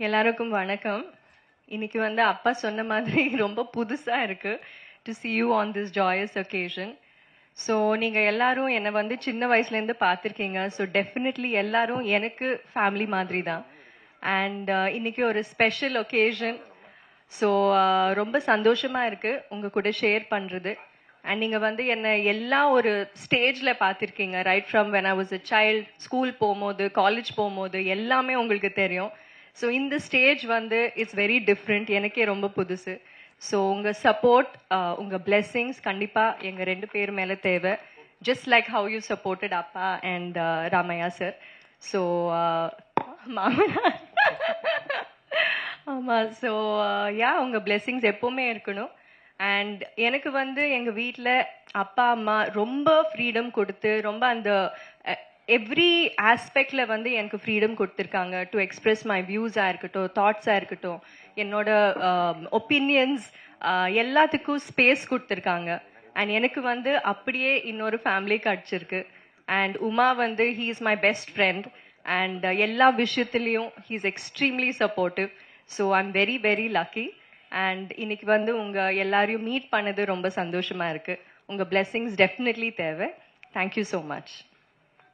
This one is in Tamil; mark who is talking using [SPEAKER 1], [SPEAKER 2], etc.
[SPEAKER 1] எல்லாருக்கும் வணக்கம். இன்னைக்கு வந்து அப்பா சொன்ன மாதிரி ரொம்ப புதுசா இருக்கு to see you on this joyous occasion. So நீங்க எல்லாரும் என்னை வந்து சின்ன வயசுலேருந்து பார்த்துருக்கீங்க. ஸோ டெஃபினெட்லி எல்லாரும் எனக்கு ஃபேமிலி மாதிரி தான். அண்ட் இன்னைக்கு ஒரு ஸ்பெஷல் ஒகேஷன். ஸோ ரொம்ப சந்தோஷமா இருக்கு உங்க கூட ஷேர் பண்றது. அண்ட் நீங்க வந்து என்னை எல்லா ஒரு ஸ்டேஜ்ல பார்த்துருக்கீங்க. Right from when I was a child, school போகும்போது, காலேஜ் போகும்போது எல்லாமே உங்களுக்கு தெரியும். ஸோ இந்த ஸ்டேஜ் வந்து இட்ஸ் வெரி டிஃப்ரெண்ட், எனக்கே ரொம்ப புதுசு. ஸோ உங்கள் சப்போர்ட், உங்கள் பிளெஸ்ஸிங்ஸ் கண்டிப்பாக எங்கள் 2 பேர் மேலே தேவை. Just like how you supported அப்பா அண்ட் ராமையா சார். ஸோ மாமனார் ஆமாம். ஸோ யா, உங்கள் பிளெஸ்ஸிங்ஸ் எப்போவுமே இருக்கணும். அண்ட் எனக்கு வந்து எங்கள் வீட்டில் அப்பா அம்மா ரொம்ப ஃப்ரீடம் கொடுத்து, ரொம்ப அந்த எவ்ரி ஆஸ்பெக்ட்ல வந்து எனக்கு ஃப்ரீடம் கொடுத்துருக்காங்க. டு எக்ஸ்பிரஸ் மை வியூஸாக இருக்கட்டும், தாட்ஸாக இருக்கட்டும், என்னோட ஒப்பீனியன்ஸ் எல்லாத்துக்கும் ஸ்பேஸ் கொடுத்துருக்காங்க. அண்ட் எனக்கு வந்து அப்படியே இன்னொரு ஃபேமிலி கிடச்சிருக்கு. அண்ட் உமா வந்து he is my best friend. And எல்லா விஷயத்துலேயும் he is extremely supportive. So I am very very lucky. And இன்னைக்கு வந்து உங்கள் எல்லாரையும் மீட் பண்ணது ரொம்ப சந்தோஷமாக இருக்குது. உங்கள் பிளெஸ்ஸிங்ஸ் டெஃபினெட்லி தேவை. Thank you so much.